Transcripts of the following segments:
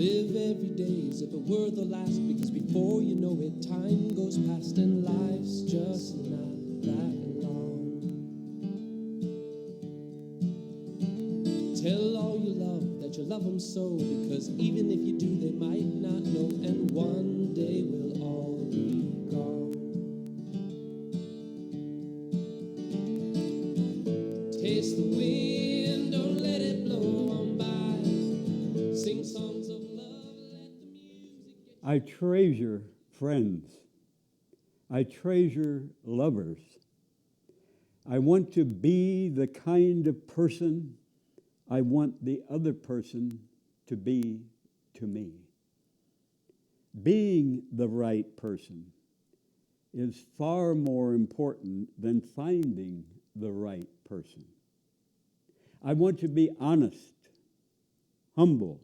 Live every day as if it were the last, because before you know it, time goes past and life's just not that long. Tell all you love that you love them so, because even if you do, they might not know, and one day we'll all be gone. Taste the wind, don't let it blow on by. Sing songs of love, let the music get. I treasure friends. I treasure lovers. I want to be the kind of person I want the other person to be to me. Being the right person is far more important than finding the right person. I want to be honest, humble,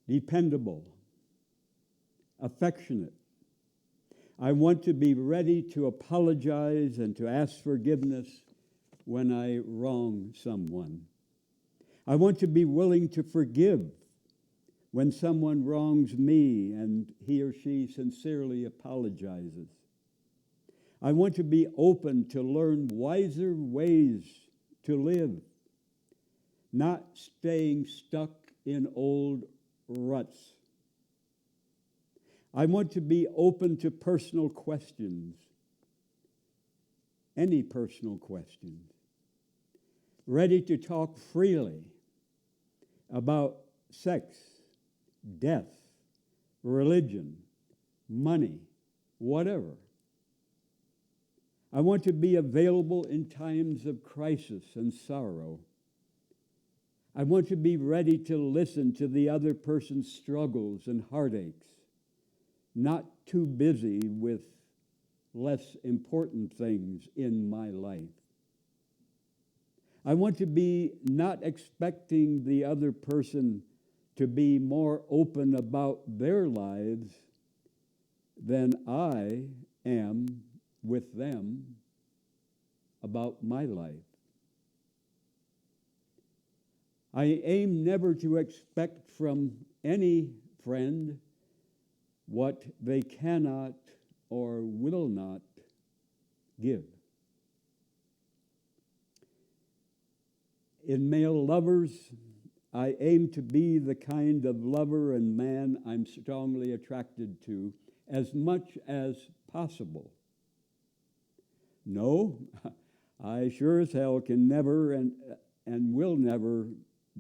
dependable, affectionate. I want to be ready to apologize and to ask forgiveness when I wrong someone. I want to be willing to forgive when someone wrongs me and he or she sincerely apologizes. I want to be open to learn wiser ways to live, not staying stuck in old ruts. I want to be open to personal questions, any personal questions, ready to talk freely about sex, death, religion, money, whatever. I want to be available in times of crisis and sorrow. I want to be ready to listen to the other person's struggles and heartaches, not too busy with less important things in my life. I want to be not expecting the other person to be more open about their lives than I am with them about my life. I aim never to expect from any friend what they cannot or will not give. In male lovers, I aim to be the kind of lover and man I'm strongly attracted to as much as possible. No, I sure as hell can never and will never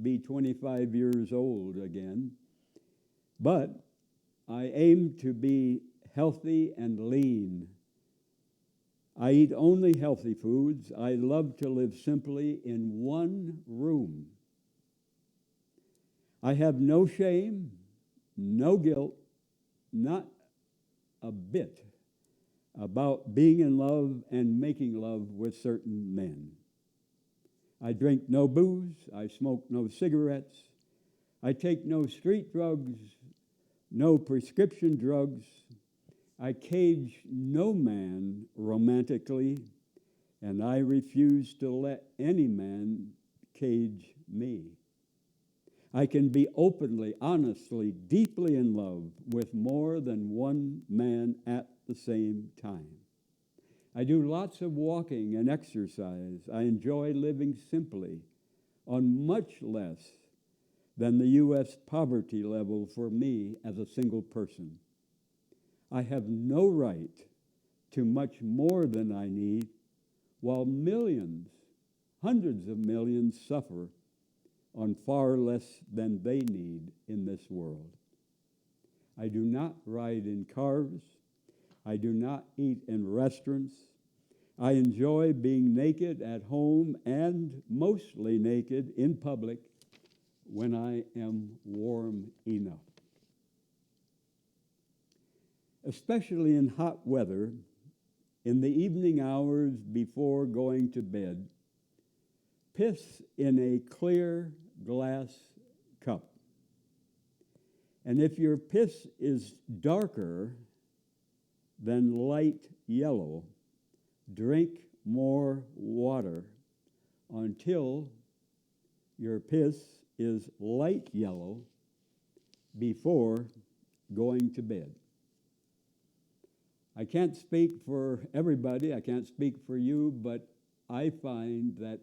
be 25 years old again, but I aim to be healthy and lean. I eat only healthy foods. I love to live simply in one room. I have no shame, no guilt, not a bit about being in love and making love with certain men. I drink no booze. I smoke no cigarettes. I take no street drugs, no prescription drugs. I cage no man romantically, and I refuse to let any man cage me. I can be openly, honestly, deeply in love with more than one man at the same time. I do lots of walking and exercise. I enjoy living simply on much less than the U.S. poverty level for me as a single person. I have no right to much more than I need, while millions, hundreds of millions suffer on far less than they need in this world. I do not ride in cars. I do not eat in restaurants. I enjoy being naked at home and mostly naked in public when I am warm enough. Especially in hot weather, in the evening hours before going to bed, piss in a clear glass cup. And if your piss is darker than light yellow, drink more water until your piss is light yellow before going to bed. I can't speak for everybody, I can't speak for you, but I find that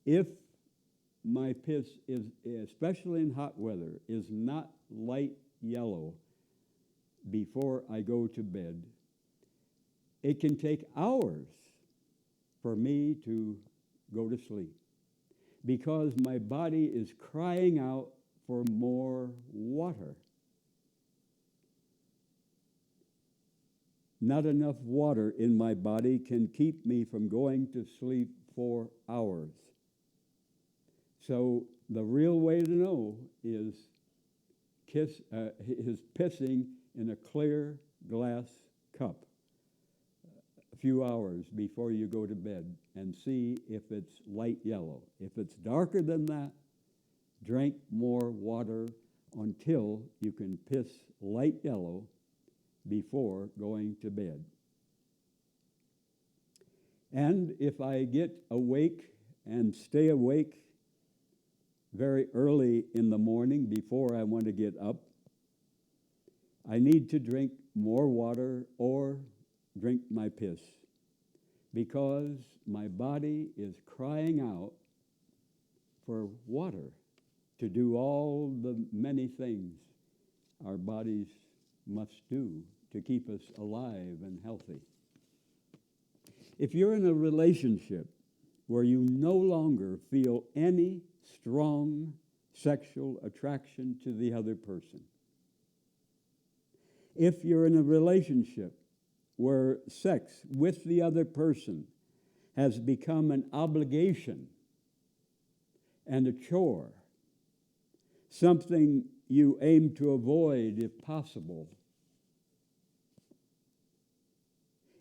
if my piss is, especially in hot weather, is not light yellow before I go to bed, it can take hours for me to go to sleep because my body is crying out for more water. Not enough water in my body can keep me from going to sleep for hours. So the real way to know is pissing in a clear glass cup a few hours before you go to bed and see if it's light yellow. If it's darker than that, drink more water until you can piss light yellow before going to bed. And if I get awake and stay awake very early in the morning before I want to get up, I need to drink more water or drink my piss because my body is crying out for water to do all the many things our bodies must do to keep us alive and healthy. If you're in a relationship where you no longer feel any strong sexual attraction to the other person, if you're in a relationship where sex with the other person has become an obligation and a chore, something you aim to avoid if possible,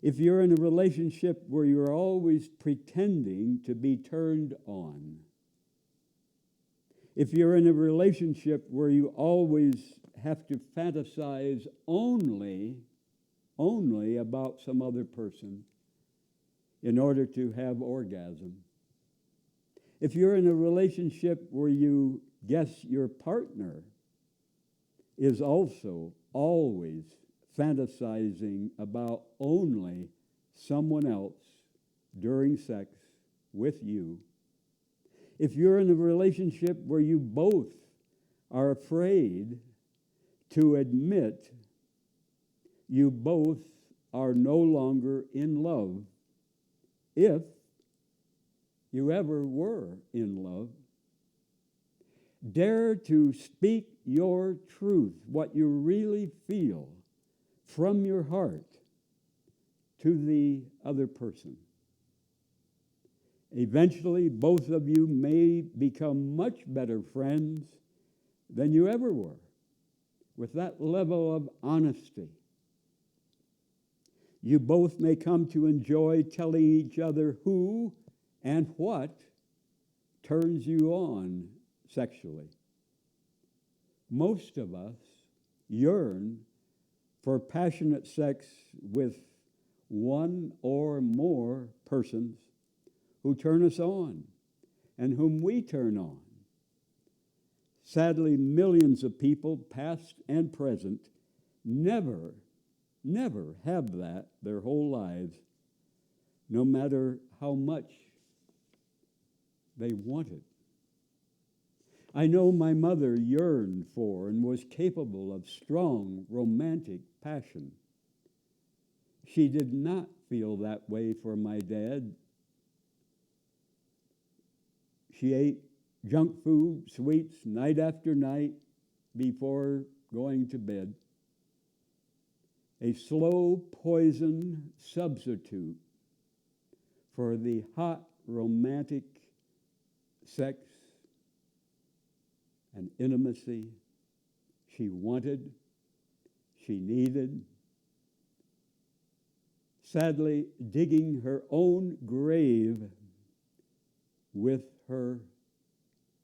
if you're in a relationship where you're always pretending to be turned on, if you're in a relationship where you always have to fantasize only about some other person in order to have orgasm, if you're in a relationship where you guess your partner is also always fantasizing about only someone else during sex with you, if you're in a relationship where you both are afraid to admit you both are no longer in love, if you ever were in love, dare to speak your truth, what you really feel from your heart to the other person. Eventually, both of you may become much better friends than you ever were, with that level of honesty. You both may come to enjoy telling each other who and what turns you on sexually. Most of us yearn for passionate sex with one or more persons who turn us on and whom we turn on. Sadly, millions of people, past and present, never have that their whole lives, no matter how much they want it. I know my mother yearned for and was capable of strong romantic passion. She did not feel that way for my dad. She ate junk food, sweets, night after night before going to bed. A slow poison substitute for the hot romantic sex and intimacy she wanted, she needed. Sadly, digging her own grave with her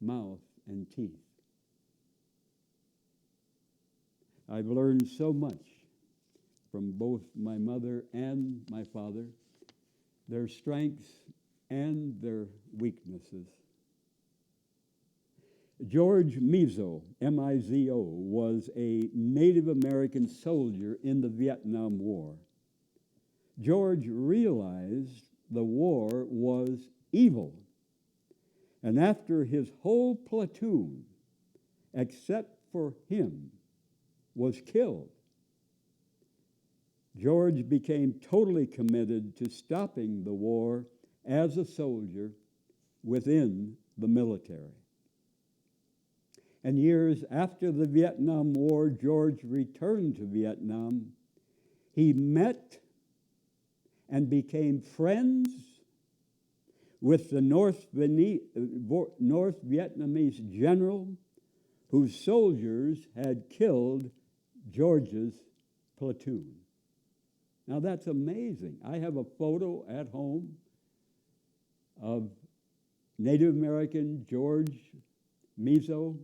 mouth and teeth. I've learned so much from both my mother and my father, their strengths and their weaknesses. George Mizo, M-I-Z-O, was a Native American soldier in the Vietnam War. George realized the war was evil, and after his whole platoon, except for him, was killed, George became totally committed to stopping the war as a soldier within the military. And years after the Vietnam War, George returned to Vietnam. He met and became friends with the North Vietnamese general whose soldiers had killed George's platoon. Now that's amazing. I have a photo at home of Native American George Mizo,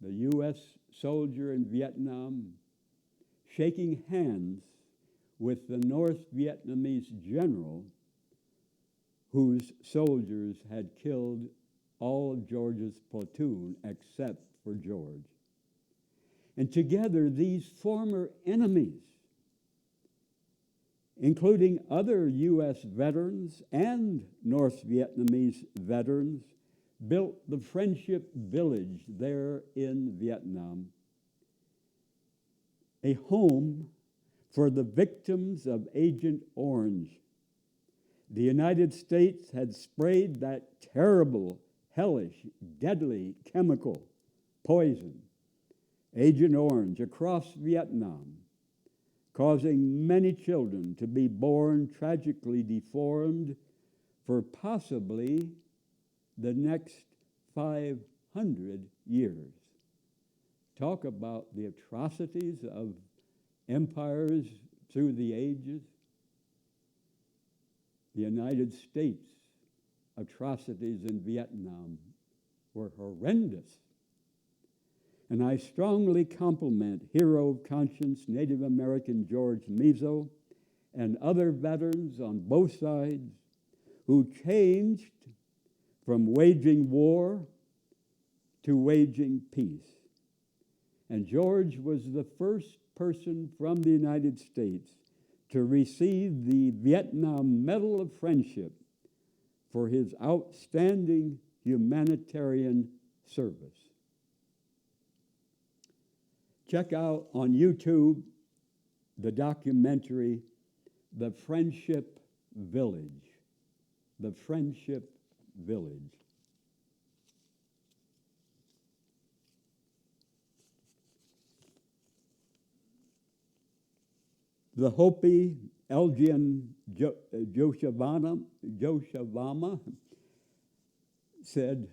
the U.S. soldier in Vietnam, shaking hands with the North Vietnamese general whose soldiers had killed all of George's platoon except for George. And together, these former enemies, including other U.S. veterans and North Vietnamese veterans, built the Friendship Village there in Vietnam, a home for the victims of Agent Orange. The United States had sprayed that terrible, hellish, deadly chemical, poison, Agent Orange, across Vietnam, causing many children to be born tragically deformed for possibly the next 500 years. Talk about the atrocities of empires through the ages. The United States atrocities in Vietnam were horrendous. And I strongly compliment hero of conscience Native American George Mizo and other veterans on both sides who changed from waging war to waging peace. And George was the first person from the United States to receive the Vietnam Medal of Friendship for his outstanding humanitarian service. Check out on YouTube the documentary, The Friendship Village. The Friendship Village. The Hopi Elgin Joshavama said,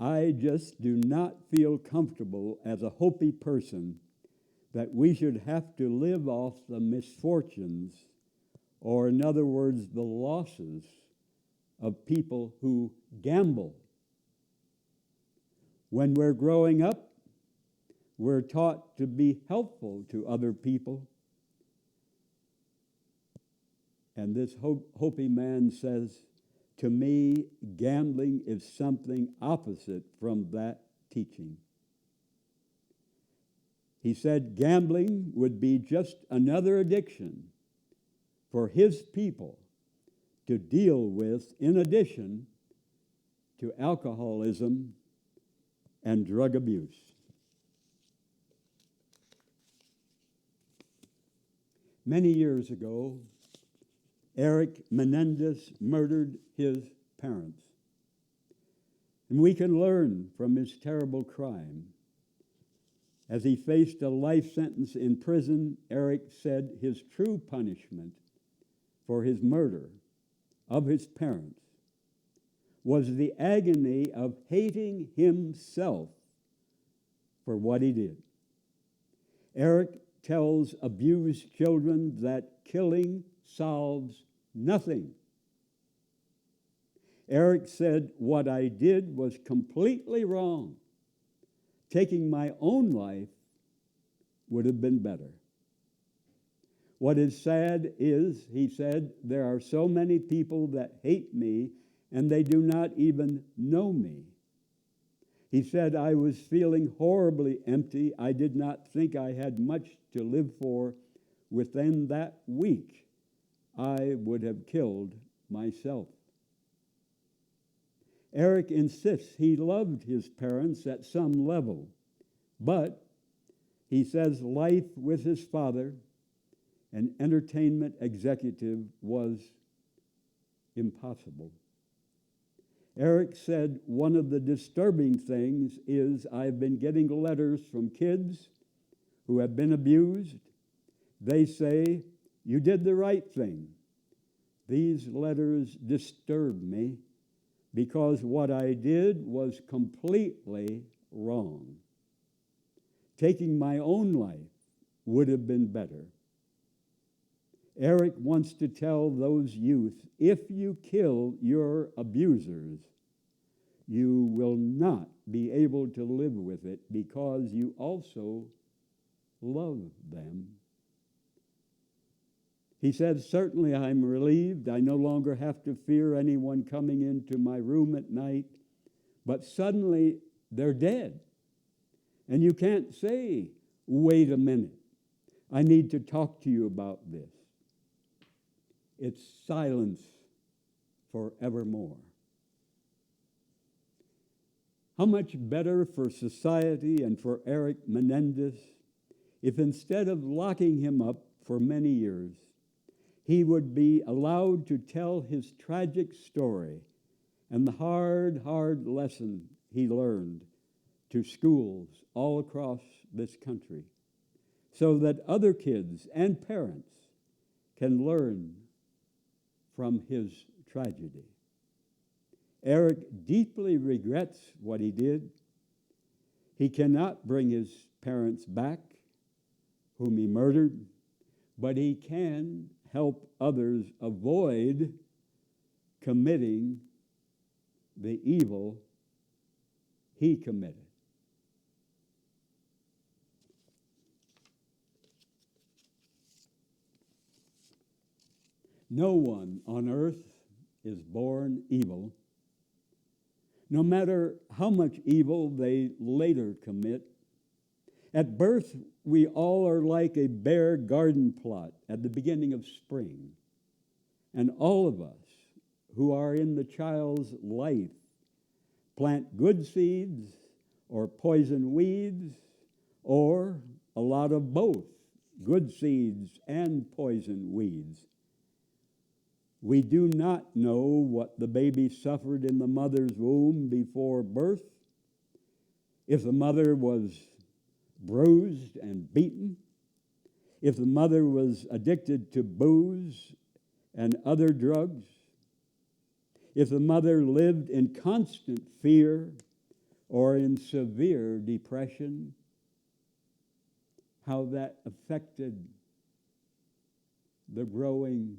"I just do not feel comfortable as a Hopi person that we should have to live off the misfortunes, or in other words, the losses of people who gamble. When we're growing up, we're taught to be helpful to other people." And this Hopi man says, "To me, gambling is something opposite from that teaching." He said gambling would be just another addiction for his people to deal with, in addition to alcoholism and drug abuse. Many years ago, Eric Menendez murdered his parents. And we can learn from his terrible crime. As he faced a life sentence in prison, Eric said his true punishment for his murder of his parents was the agony of hating himself for what he did. Eric tells abused children that killing solves nothing. Eric said, "What I did was completely wrong. Taking my own life would have been better." What is sad is, he said, "there are so many people that hate me and they do not even know me." He said, I was feeling horribly empty. I did not think I had much to live for. Within that week, I would have killed myself. Eric insists he loved his parents at some level, but he says life with his father, an entertainment executive, was impossible. Eric said, one of the disturbing things is I've been getting letters from kids who have been abused. They say, you did the right thing. These letters disturb me because what I did was completely wrong. Taking my own life would have been better. Eric wants to tell those youth, if you kill your abusers, you will not be able to live with it because you also love them. He said, certainly I'm relieved. I no longer have to fear anyone coming into my room at night, but suddenly they're dead. And you can't say, wait a minute, I need to talk to you about this. It's silence forevermore. How much better for society and for Eric Menendez if instead of locking him up for many years, he would be allowed to tell his tragic story and the hard lesson he learned to schools all across this country so that other kids and parents can learn from his tragedy. Eric deeply regrets what he did. He cannot bring his parents back, whom he murdered, but he can help others avoid committing the evil he committed. No one on earth is born evil. No matter how much evil they later commit, at birth, we all are like a bare garden plot at the beginning of spring. And all of us who are in the child's life plant good seeds or poison weeds or a lot of both, good seeds and poison weeds. We do not know what the baby suffered in the mother's womb before birth. If the mother was bruised and beaten, if the mother was addicted to booze and other drugs, if the mother lived in constant fear or in severe depression, how that affected the growing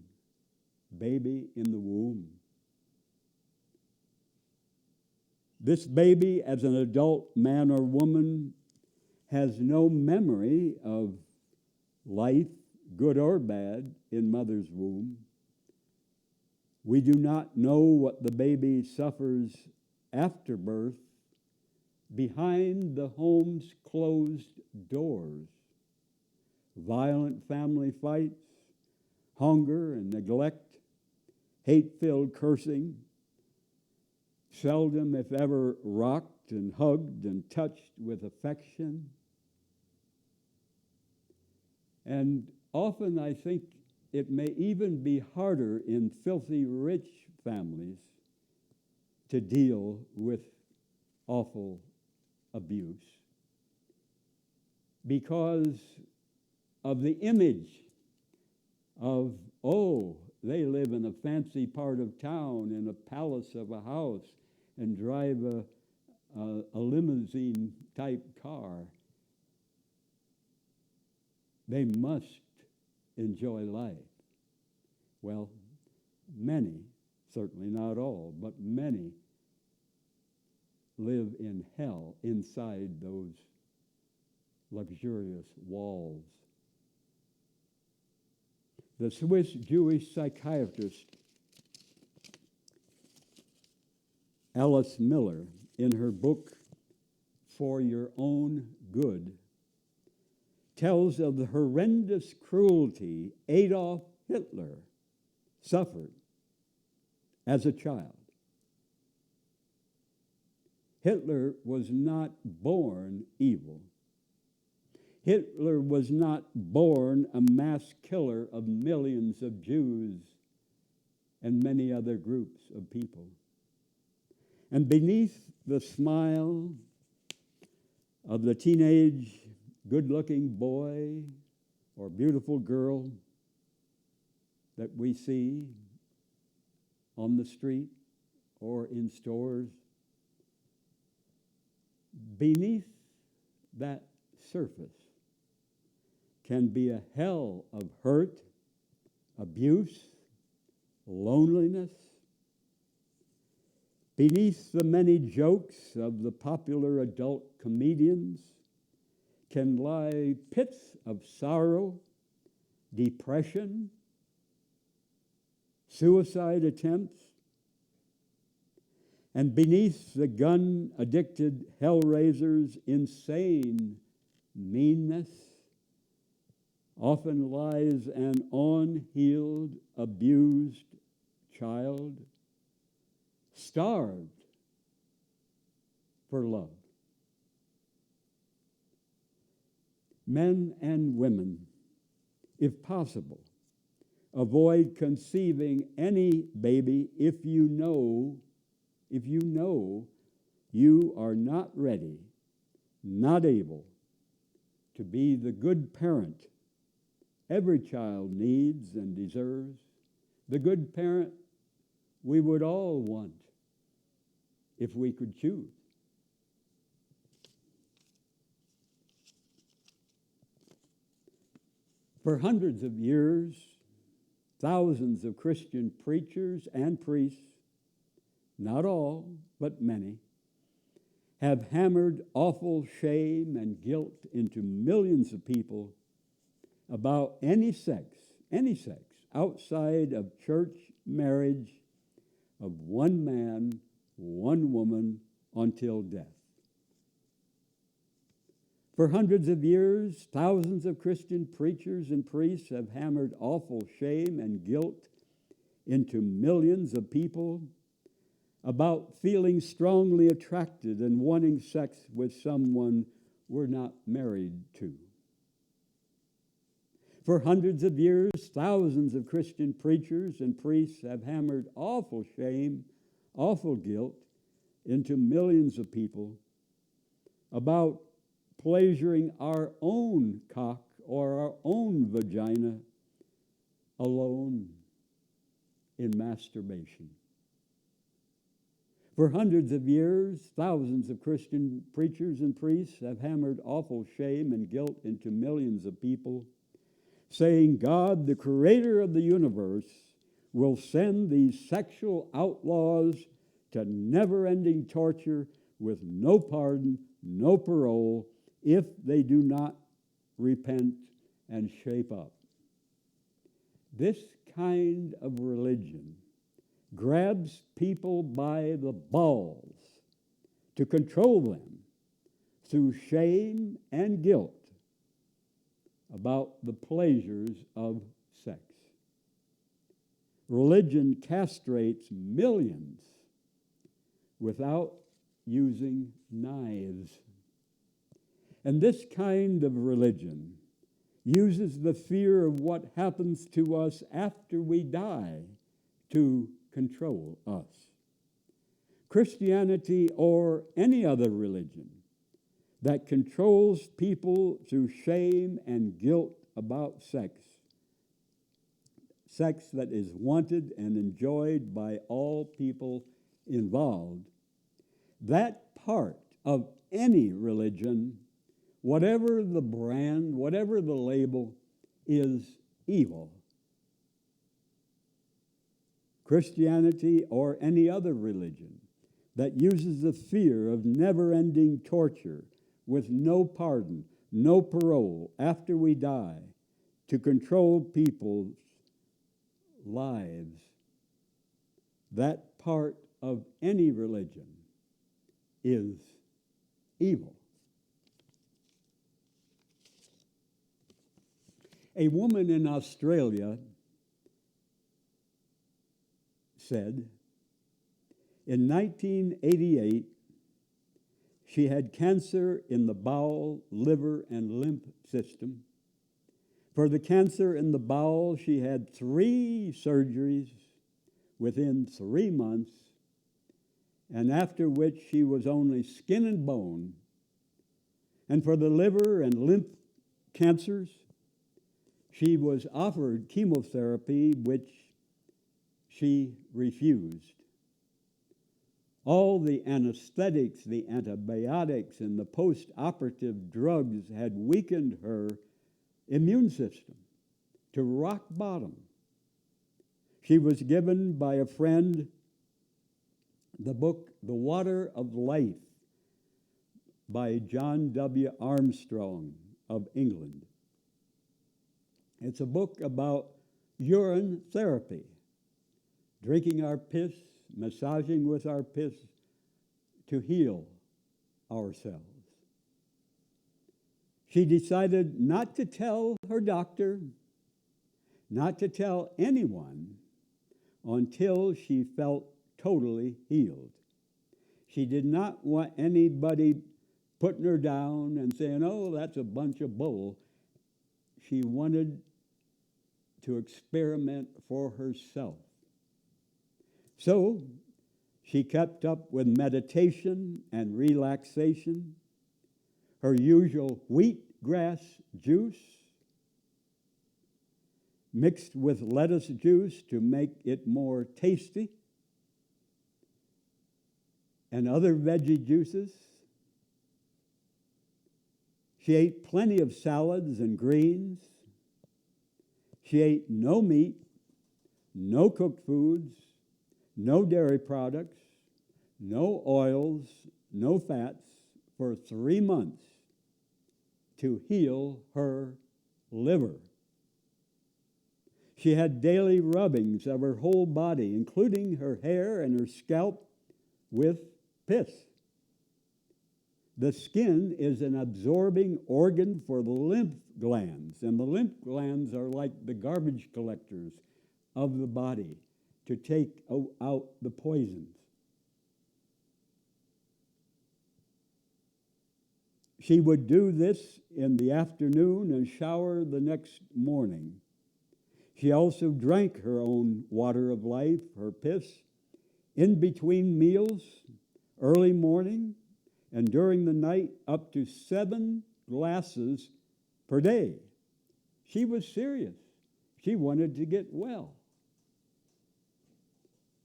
baby in the womb. This baby, as an adult man or woman, has no memory of life, good or bad, in mother's womb. We do not know what the baby suffers after birth behind the home's closed doors. Violent family fights, hunger and neglect, hate-filled cursing, seldom, if ever, rocked and hugged and touched with affection. And often I think it may even be harder in filthy rich families to deal with awful abuse because of the image of, oh, they live in a fancy part of town in a palace of a house and drive a limousine-type car. They must enjoy life. Well, many, certainly not all, but many live in hell inside those luxurious walls. The Swiss Jewish psychiatrist Alice Miller, in her book, for your own good, tells of the horrendous cruelty Adolf Hitler suffered as a child. Hitler was not born evil. Hitler was not born a mass killer of millions of Jews and many other groups of people. And beneath the smile of the teenage, good-looking boy or beautiful girl that we see on the street or in stores, beneath that surface can be a hell of hurt, abuse, loneliness. Beneath the many jokes of the popular adult comedians can lie pits of sorrow, depression, suicide attempts. And beneath the gun-addicted hellraiser's insane meanness often lies an unhealed, abused child, starved for love. Men and women, if possible, avoid conceiving any baby if you know you are not ready, not able to be the good parent every child needs and deserves, the good parent we would all want if we could choose. For hundreds of years, thousands of Christian preachers and priests, not all, but many, have hammered awful shame and guilt into millions of people about any sex outside of church marriage of one man, one woman until death. For hundreds of years, thousands of Christian preachers and priests have hammered awful shame and guilt into millions of people about feeling strongly attracted and wanting sex with someone we're not married to. For hundreds of years, thousands of Christian preachers and priests have hammered awful shame, awful guilt into millions of people about pleasuring our own cock or our own vagina alone in masturbation. For hundreds of years, thousands of Christian preachers and priests have hammered awful shame and guilt into millions of people, saying God, the creator of the universe, will send these sexual outlaws to never-ending torture with no pardon, no parole, if they do not repent and shape up. This kind of religion grabs people by the balls to control them through shame and guilt about the pleasures of sex. Religion castrates millions without using knives. And this kind of religion uses the fear of what happens to us after we die to control us. Christianity or any other religion that controls people through shame and guilt about sex that is wanted and enjoyed by all people involved, that part of any religion, whatever the brand, whatever the label, is evil. Christianity or any other religion that uses the fear of never-ending torture with no pardon, no parole after we die to control people's lives, that part of any religion is evil. A woman in Australia said in 1988 she had cancer in the bowel, liver, and lymph system. For the cancer in the bowel, she had 3 surgeries within 3 months, and after which she was only skin and bone. And for the liver and lymph cancers, she was offered chemotherapy, which she refused. All the anesthetics, the antibiotics, and the post-operative drugs had weakened her immune system to rock bottom. She was given by a friend the book The Water of Life by John W. Armstrong of England. It's a book about urine therapy, drinking our piss, massaging with our piss to heal ourselves. She decided not to tell her doctor, not to tell anyone until she felt totally healed. She did not want anybody putting her down and saying, oh, that's a bunch of bull. She wanted to experiment for herself. So she kept up with meditation and relaxation, her usual wheatgrass juice mixed with lettuce juice to make it more tasty, and other veggie juices. She ate plenty of salads and greens. She ate no meat, no cooked foods, no dairy products, no oils, no fats for 3 months to heal her liver. She had daily rubbings of her whole body, including her hair and her scalp, with piss. The skin is an absorbing organ for the lymph glands, and the lymph glands are like the garbage collectors of the body to take out the poisons. She would do this in the afternoon and shower the next morning. She also drank her own water of life, her piss, in between meals, early morning, and during the night, up to 7 glasses per day. She was serious. She wanted to get well.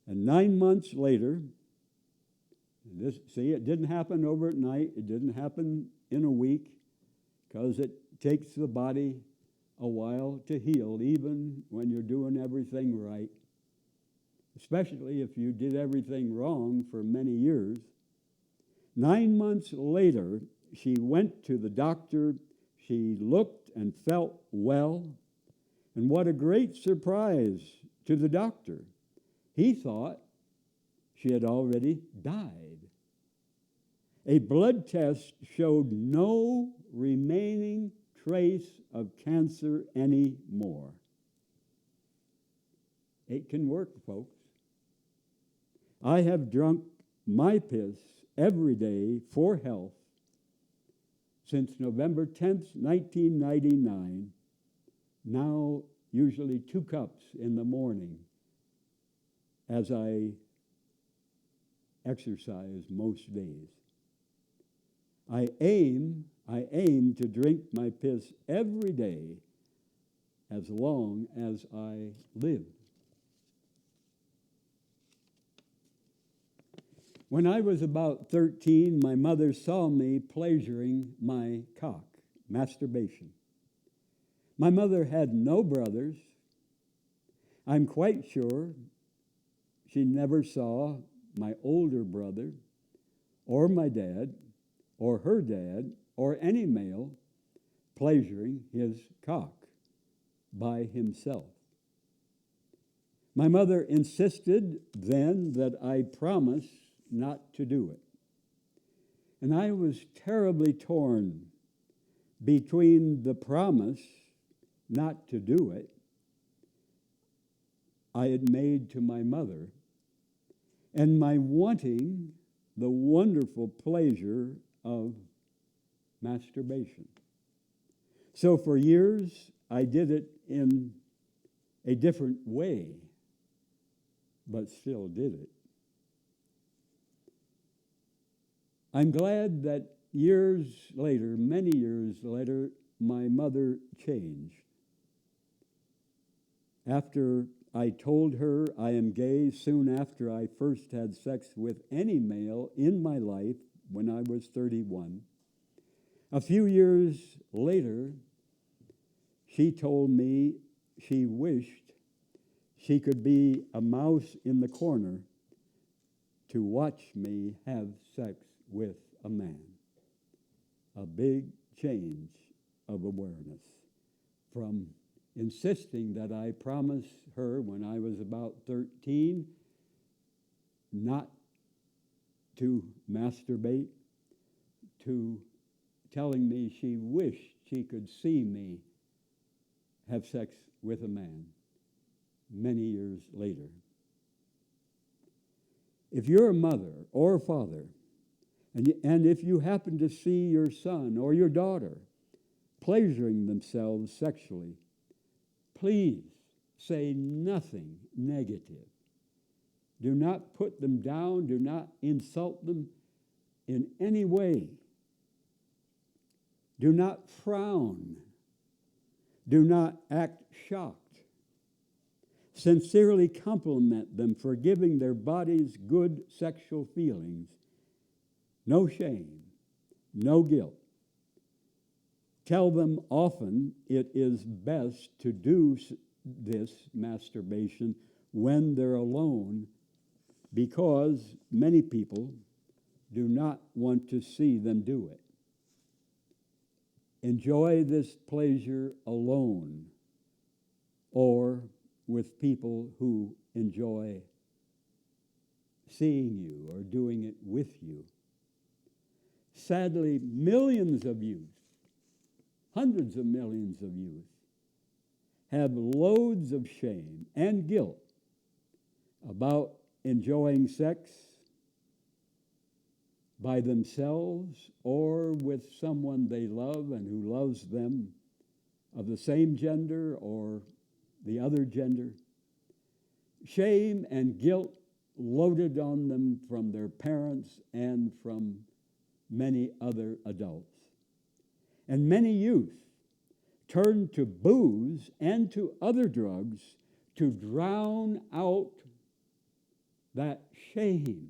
And 9 months later, it didn't happen overnight. It didn't happen in a week, because it takes the body a while to heal, even when you're doing everything right, especially if you did everything wrong for many years. 9 months later, she went to the doctor. She looked and felt well. And what a great surprise to the doctor. He thought she had already died. A blood test showed no remaining trace of cancer anymore. It can work, folks. I have drunk my piss every day for health since November 10th, 1999, now usually 2 cups in the morning as I exercise most days. I aim to drink my piss every day as long as I live. When I was about 13, my mother saw me pleasuring my cock, masturbation. My mother had no brothers. I'm quite sure she never saw my older brother or my dad or her dad or any male pleasuring his cock by himself. My mother insisted then that I promise not to do it. And I was terribly torn between the promise not to do it, I had made to my mother, and my wanting the wonderful pleasure of masturbation. So for years, I did it in a different way, but still did it. I'm glad that years later, many years later, my mother changed. After I told her I am gay, soon after I first had sex with any male in my life when I was 31, a few years later, she told me she wished she could be a mouse in the corner to watch me have sex with a man. A big change of awareness from insisting that I promise her when I was about 13 not to masturbate, to telling me she wished she could see me have sex with a man many years later. If you're a mother or a father, and if you happen to see your son or your daughter pleasuring themselves sexually, please say nothing negative. Do not put them down. Do not insult them in any way. Do not frown. Do not act shocked. Sincerely compliment them for giving their bodies good sexual feelings. No shame, no guilt. Tell them often it is best to do this masturbation when they're alone, because many people do not want to see them do it. Enjoy this pleasure alone or with people who enjoy seeing you or doing it with you. Sadly, millions of youth, hundreds of millions of youth, have loads of shame and guilt about enjoying sex by themselves or with someone they love and who loves them of the same gender or the other gender. Shame and guilt loaded on them from their parents and from many other adults. And many youth turn to booze and to other drugs to drown out that shame,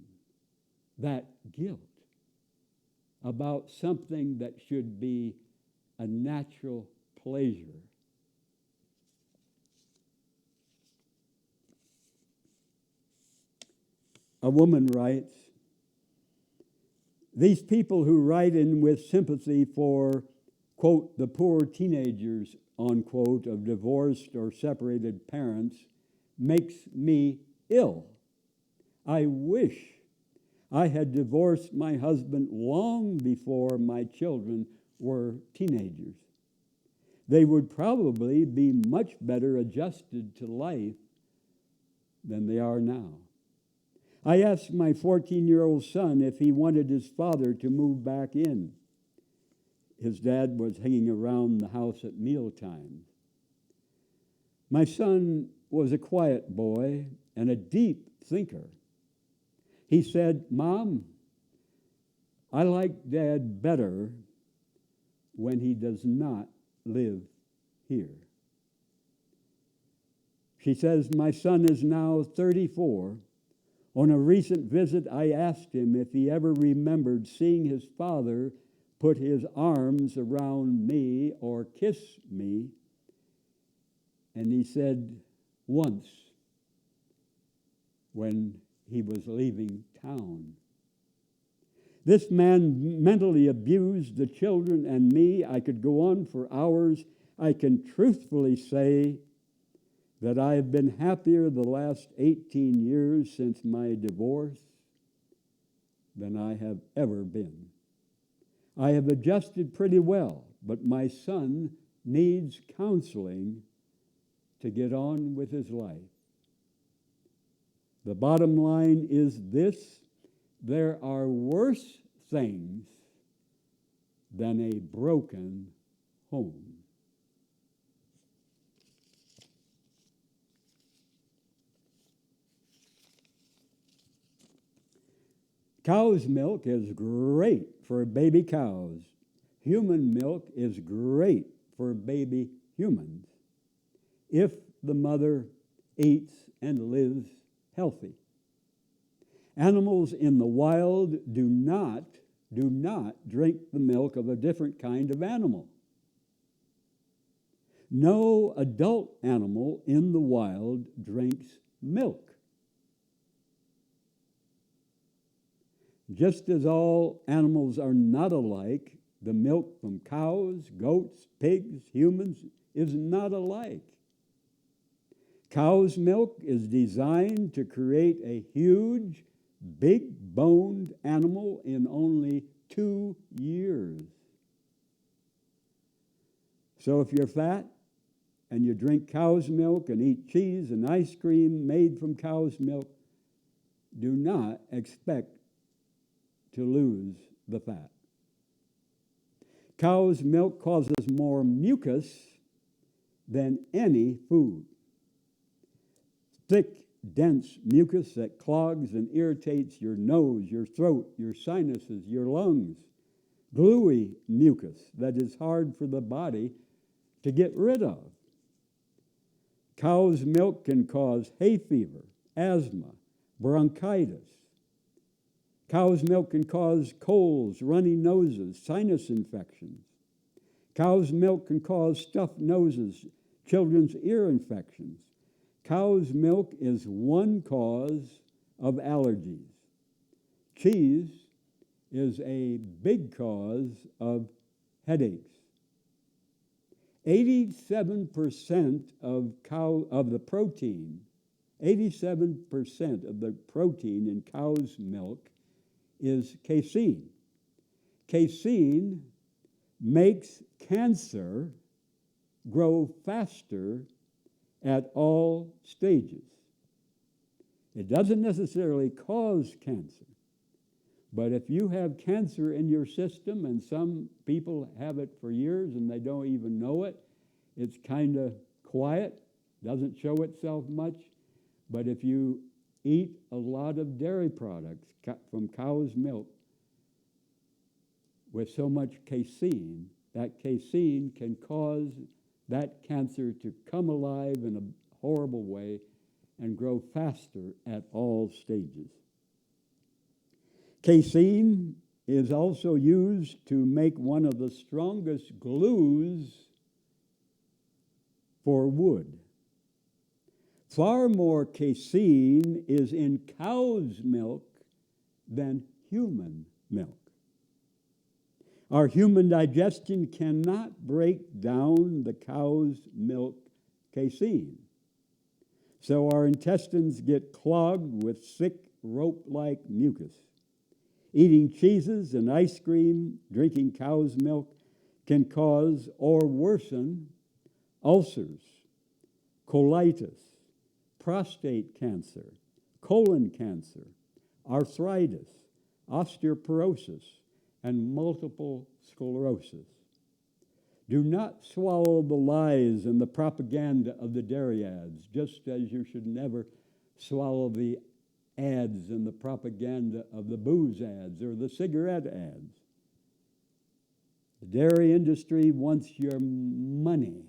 that guilt about something that should be a natural pleasure. A woman writes, these people who write in with sympathy for, quote, the poor teenagers, unquote, of divorced or separated parents makes me ill. I wish I had divorced my husband long before my children were teenagers. They would probably be much better adjusted to life than they are now. I asked my 14-year-old son if he wanted his father to move back in. His dad was hanging around the house at mealtime. My son was a quiet boy and a deep thinker. He said, Mom, I like Dad better when he does not live here. She says, my son is now 34. On a recent visit, I asked him if he ever remembered seeing his father put his arms around me or kiss me. And he said, once, when he was leaving town. This man mentally abused the children and me. I could go on for hours. I can truthfully say that I have been happier the last 18 years since my divorce than I have ever been. I have adjusted pretty well, but my son needs counseling to get on with his life. The bottom line is this: there are worse things than a broken home. Cow's milk is great for baby cows. Human milk is great for baby humans if the mother eats and lives healthy. Animals in the wild do not drink the milk of a different kind of animal. No adult animal in the wild drinks milk. Just as all animals are not alike, the milk from cows, goats, pigs, humans is not alike. Cow's milk is designed to create a huge, big-boned animal in only 2 years. So if you're fat and you drink cow's milk and eat cheese and ice cream made from cow's milk, do not expect to lose the fat. Cow's milk causes more mucus than any food. Thick, dense mucus that clogs and irritates your nose, your throat, your sinuses, your lungs. Gluey mucus that is hard for the body to get rid of. Cow's milk can cause hay fever, asthma, bronchitis. Cow's milk can cause colds, runny noses, sinus infections. Cow's milk can cause stuffed noses, children's ear infections. Cow's milk is one cause of allergies. Cheese is a big cause of headaches. 87% of the protein in cow's milk is casein. Casein makes cancer grow faster at all stages. It doesn't necessarily cause cancer, but if you have cancer in your system, and some people have it for years and they don't even know it, it's kind of quiet, doesn't show itself much, but if you eat a lot of dairy products from cow's milk with so much casein, that casein can cause that cancer to come alive in a horrible way and grow faster at all stages. Casein is also used to make one of the strongest glues for wood. Far more casein is in cow's milk than human milk. Our human digestion cannot break down the cow's milk casein. So our intestines get clogged with thick, rope-like mucus. Eating cheeses and ice cream, drinking cow's milk can cause or worsen ulcers, colitis, prostate cancer, colon cancer, arthritis, osteoporosis, and multiple sclerosis. Do not swallow the lies and the propaganda of the dairy ads, just as you should never swallow the ads and the propaganda of the booze ads or the cigarette ads. The dairy industry wants your money,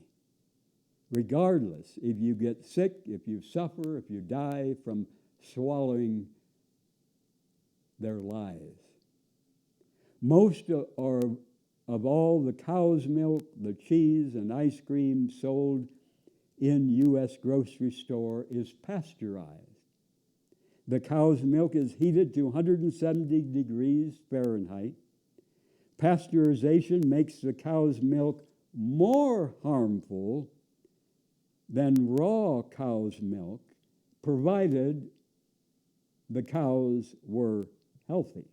regardless if you get sick, if you suffer, if you die from swallowing their lies. Most of all the cow's milk, the cheese, and ice cream sold in U.S. grocery store is pasteurized. The cow's milk is heated to 170 degrees Fahrenheit. Pasteurization makes the cow's milk more harmful than raw cow's milk, provided the cows were healthy.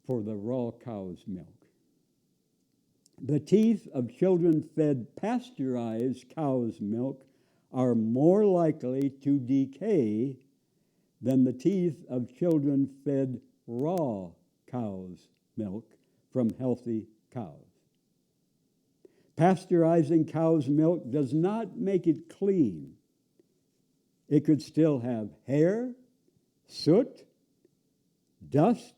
For the raw cow's milk. The teeth of children fed pasteurized cow's milk are more likely to decay than the teeth of children fed raw cow's milk from healthy cows. Pasteurizing cow's milk does not make it clean. It could still have hair, soot, dust,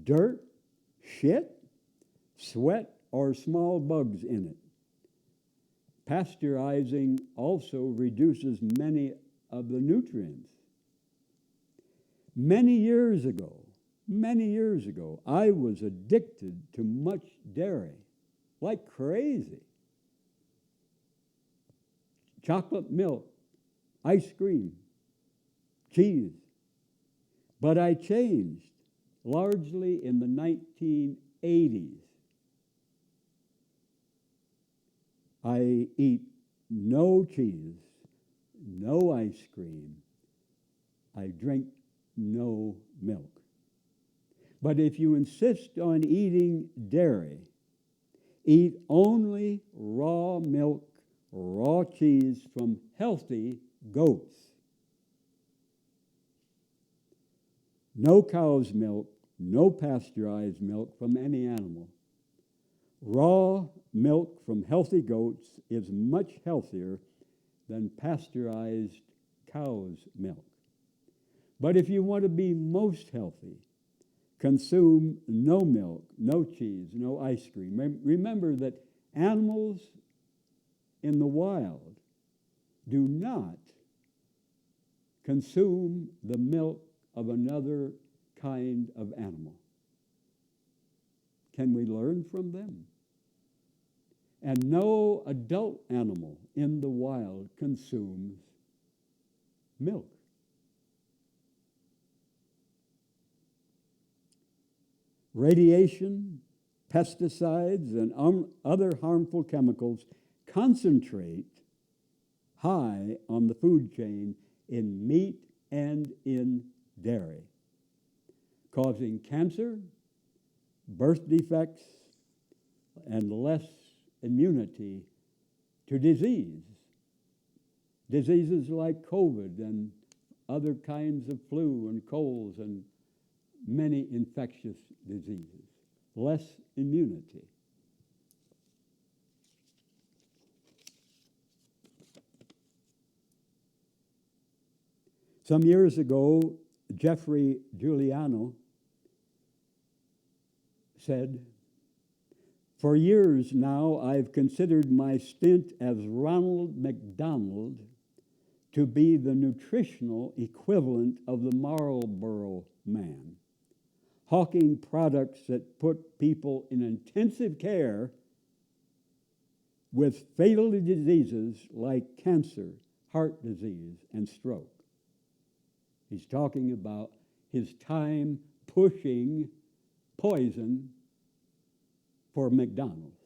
dirt, shit, sweat, or small bugs in it. Pasteurizing also reduces many of the nutrients. Many years ago, I was addicted to much dairy, like crazy. Chocolate milk, ice cream, cheese. But I changed largely in the 1980s. I eat no cheese, no ice cream. I drink no milk. But if you insist on eating dairy, eat only raw milk, raw cheese from healthy goats. No cow's milk, no pasteurized milk from any animal. Raw milk from healthy goats is much healthier than pasteurized cow's milk. But if you want to be most healthy, consume no milk, no cheese, no ice cream. Remember that animals in the wild do not consume the milk of another kind of animal. Can we learn from them? And no adult animal in the wild consumes milk. Radiation, pesticides, and other harmful chemicals concentrate high on the food chain in meat and in dairy, causing cancer, birth defects, and less immunity to disease. Diseases like COVID and other kinds of flu and colds and many infectious diseases. Less immunity. Some years ago, Jeffrey Giuliano said, "For years now, I've considered my stint as Ronald McDonald to be the nutritional equivalent of the Marlboro Man, hawking products that put people in intensive care with fatal diseases like cancer, heart disease, and stroke." He's talking about his time pushing poison for McDonald's.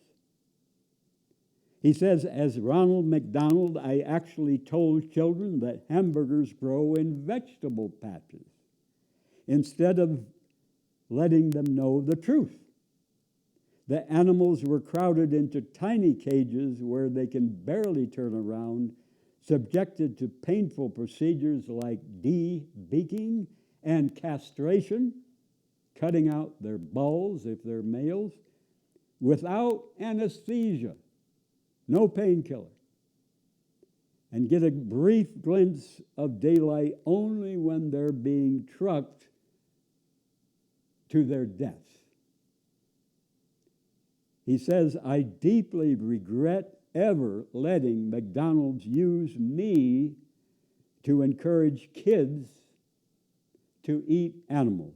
He says, as Ronald McDonald, I actually told children that hamburgers grow in vegetable patches instead of letting them know the truth. The animals were crowded into tiny cages where they can barely turn around, subjected to painful procedures like de-beaking and castration, cutting out their balls if they're males, without anesthesia, no painkiller, and get a brief glimpse of daylight only when they're being trucked to their death. He says, I deeply regret ever letting McDonald's use me to encourage kids to eat animals.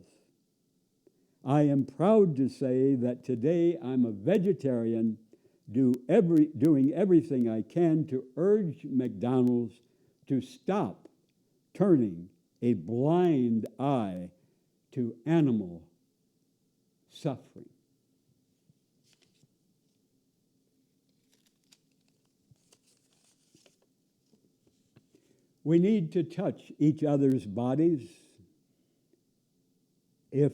I am proud to say that today I'm a vegetarian, doing everything I can to urge McDonald's to stop turning a blind eye to animal suffering. We need to touch each other's bodies. If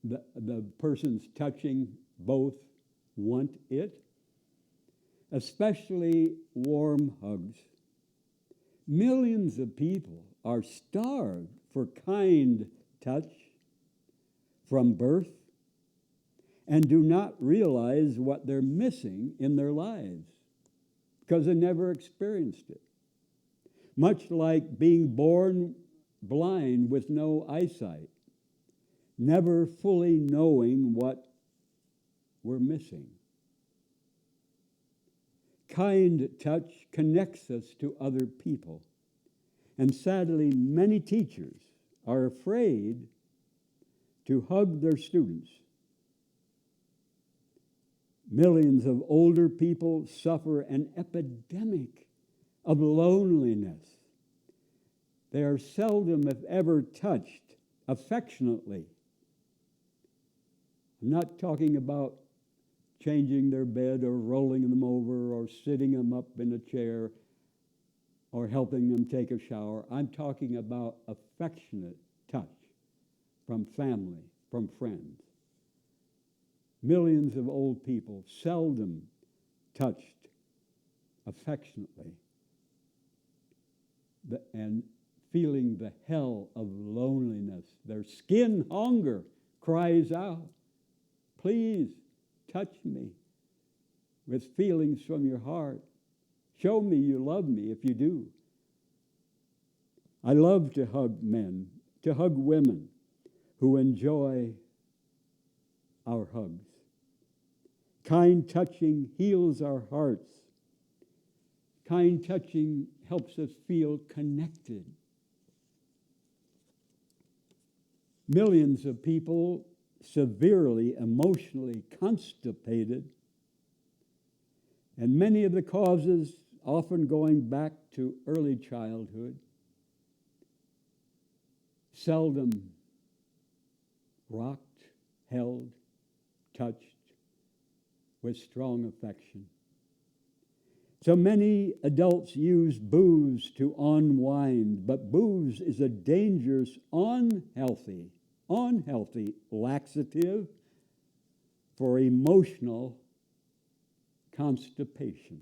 the person's touching both want it, especially warm hugs. Millions of people are starved for kind touch from birth and do not realize what they're missing in their lives because they never experienced it. Much like being born blind with no eyesight, never fully knowing what we're missing. Kind touch connects us to other people. And sadly, many teachers are afraid to hug their students. Millions of older people suffer an epidemic of loneliness. They are seldom, if ever, touched affectionately. I'm not talking about changing their bed or rolling them over or sitting them up in a chair or helping them take a shower. I'm talking about affectionate touch from family, from friends. Millions of old people seldom touched affectionately and feeling the hell of loneliness. Their skin hunger cries out, please touch me with feelings from your heart. Show me you love me if you do. I love to hug men, to hug women who enjoy our hugs. Kind touching heals our hearts. Kind touching helps us feel connected. Millions of people severely emotionally constipated, and many of the causes often going back to early childhood, seldom rocked, held, touched with strong affection. So many adults use booze to unwind, but booze is a dangerous, unhealthy laxative for emotional constipation.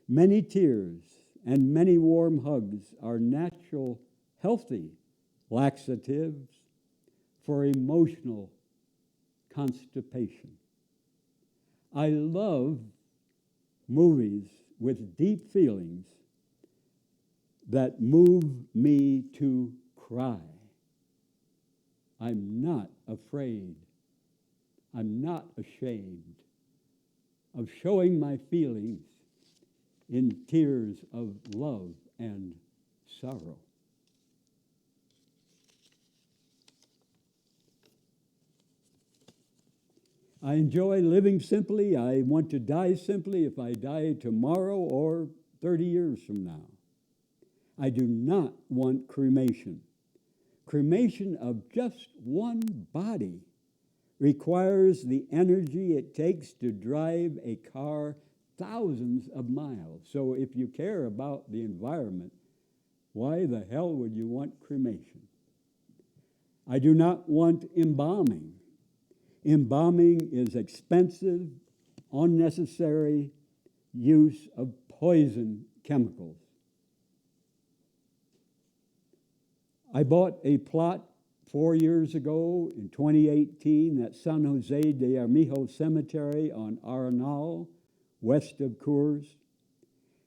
Many tears and many warm hugs are natural, healthy laxatives for emotional constipation. I love movies with deep feelings that move me to cry. I'm not afraid. I'm not ashamed of showing my feelings in tears of love and sorrow. I enjoy living simply. I want to die simply if I die tomorrow or 30 years from now. I do not want cremation. Cremation of just one body requires the energy it takes to drive a car thousands of miles. So if you care about the environment, why the hell would you want cremation? I do not want embalming. Embalming is expensive, unnecessary use of poison chemicals. I bought a plot 4 years ago in 2018 at San Jose de Armijo Cemetery on Arenal, west of Coors.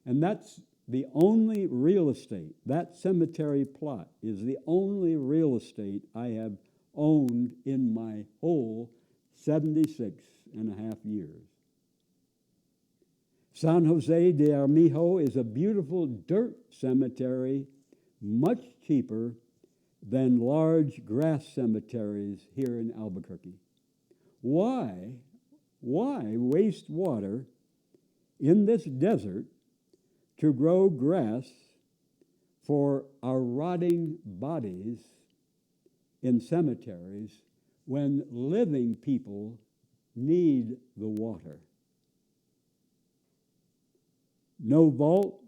And that's the only real estate, that cemetery plot is the only real estate I have owned in my whole 76 and a half years. San Jose de Armijo is a beautiful dirt cemetery, much cheaper than large grass cemeteries here in Albuquerque. Why waste water in this desert to grow grass for our rotting bodies in cemeteries when living people need the water? No vault,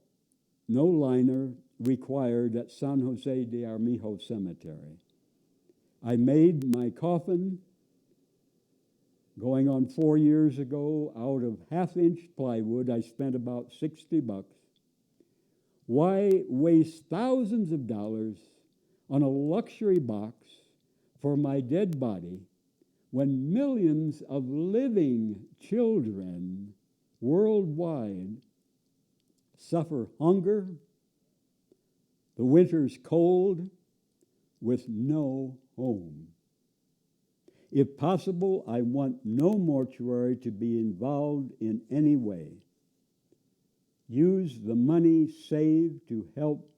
no liner required at San Jose de Armijo Cemetery. I made my coffin Going on 4 years ago, out of half-inch plywood, I spent about $60. Why waste thousands of dollars on a luxury box for my dead body when millions of living children worldwide suffer hunger, the winter's cold, with no home? If possible, I want no mortuary to be involved in any way. Use the money saved to help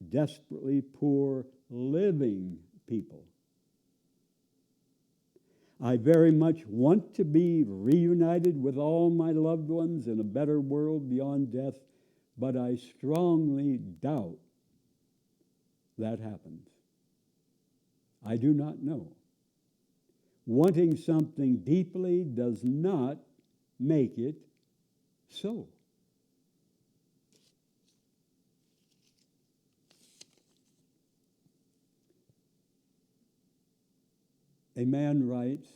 desperately poor living people. I very much want to be reunited with all my loved ones in a better world beyond death, but I strongly doubt that happens. I do not know. Wanting something deeply does not make it so. A man writes,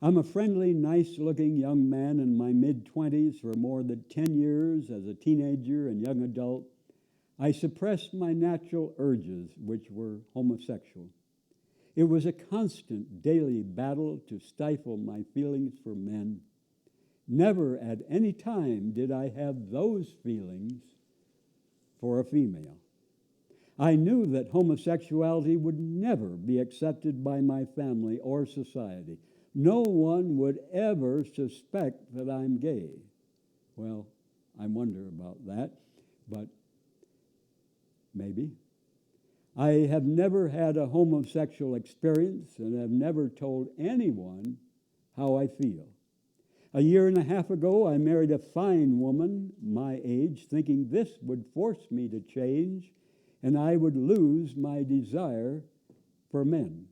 I'm a friendly, nice-looking young man in my mid-20s. For more than 10 years as a teenager and young adult, I suppressed my natural urges, which were homosexual. It was a constant daily battle to stifle my feelings for men. Never at any time did I have those feelings for a female. I knew that homosexuality would never be accepted by my family or society. No one would ever suspect that I'm gay. Well, I wonder about that, but maybe. I have never had a homosexual experience and have never told anyone how I feel. A year and a half ago, I married a fine woman my age, thinking this would force me to change and I would lose my desire for men.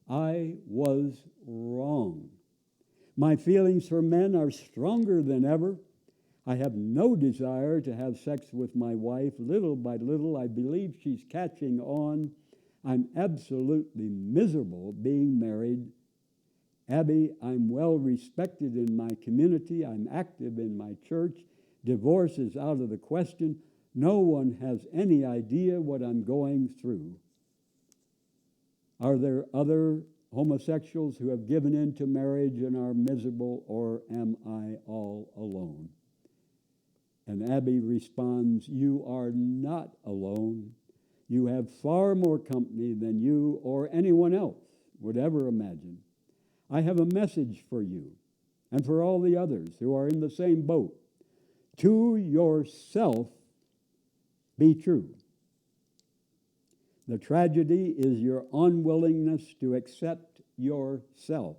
I was wrong. My feelings for men are stronger than ever. I have no desire to have sex with my wife. Little by little, I believe she's catching on. I'm absolutely miserable being married. Abby, I'm well respected in my community. I'm active in my church. Divorce is out of the question. No one has any idea what I'm going through. Are there other homosexuals who have given in to marriage and are miserable, or am I all alone? And Abby responds, you are not alone. You have far more company than you or anyone else would ever imagine. I have a message for you and for all the others who are in the same boat. To yourself, be true. The tragedy is your unwillingness to accept yourself.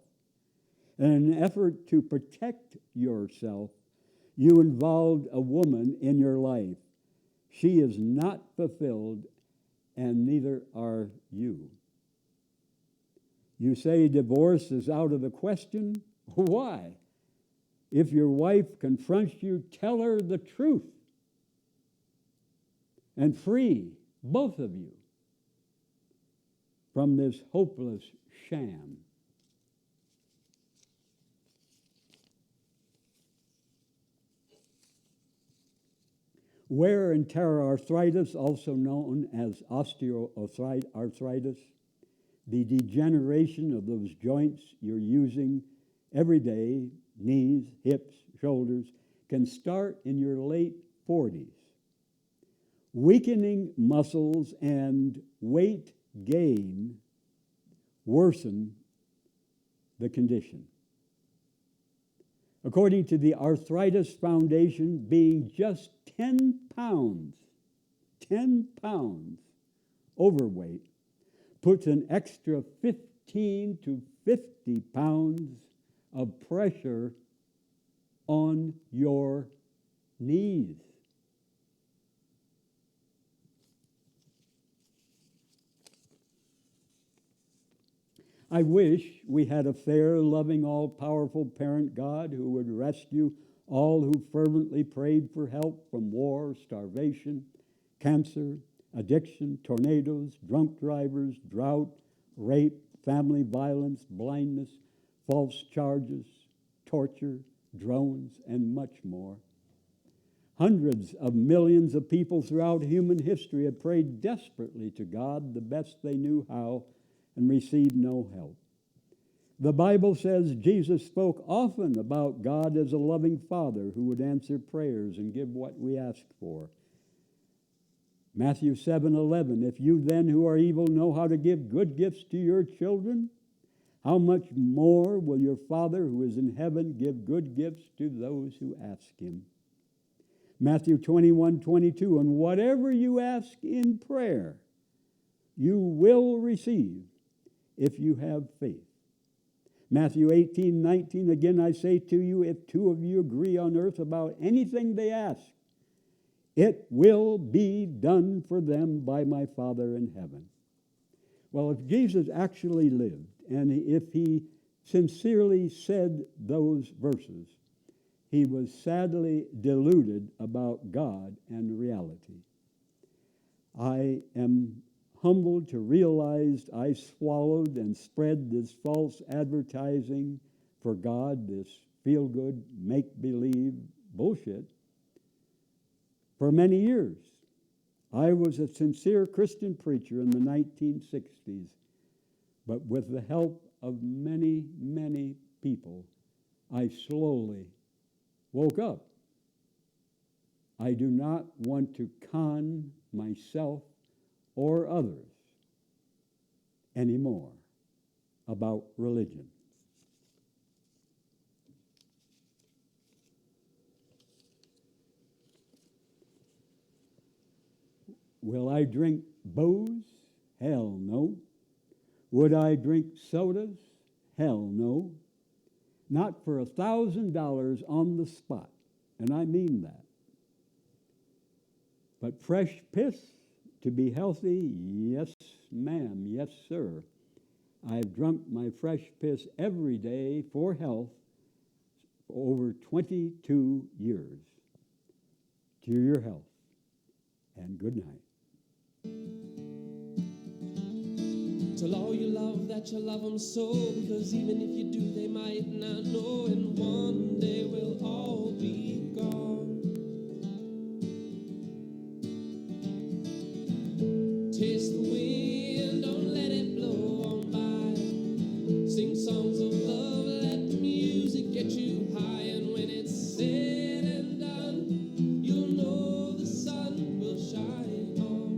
In an effort to protect yourself, you involved a woman in your life. She is not fulfilled, and neither are you. You say divorce is out of the question. Why? If your wife confronts you, tell her the truth and free both of you from this hopeless sham. Wear and tear arthritis, also known as osteoarthritis, the degeneration of those joints you're using every day, knees, hips, shoulders, can start in your late 40s. Weakening muscles and weight gain worsen the condition. According to the Arthritis Foundation, being just 10 pounds overweight puts an extra 15 to 50 pounds of pressure on your knees. I wish we had a fair, loving, all-powerful parent God who would rescue all who fervently prayed for help from war, starvation, cancer, addiction, tornadoes, drunk drivers, drought, rape, family violence, blindness, false charges, torture, drones, and much more. Hundreds of millions of people throughout human history have prayed desperately to God the best they knew how and received no help. The Bible says Jesus spoke often about God as a loving Father who would answer prayers and give what we ask for. Matthew 7:11, if you then who are evil know how to give good gifts to your children, how much more will your Father who is in heaven give good gifts to those who ask him? Matthew 21:22, and whatever you ask in prayer, you will receive if you have faith. Matthew 18:19, again I say to you, if two of you agree on earth about anything they ask, it will be done for them by my Father in heaven. Well, if Jesus actually lived, and if he sincerely said those verses, he was sadly deluded about God and reality. I am humbled to realize I swallowed and spread this false advertising for God, this feel-good, make-believe bullshit, for many years. I was a sincere Christian preacher in the 1960s, but with the help of many, many people, I slowly woke up. I do not want to con myself or others anymore about religion. Will I drink booze? Hell no. Would I drink sodas? Hell no. Not for $1,000 on the spot, and I mean that. But fresh piss to be healthy? Yes, ma'am. Yes, sir. I've drunk my fresh piss every day for health for over 22 years. To your health, and good night. Tell all you love that you love them so, because even if you do, they might not know, and one day we'll all be gone. Taste the wind, don't let it blow on by. Sing songs of love, let the music get you high, and when it's said and done, you'll know the sun will shine on.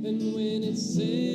And when it's said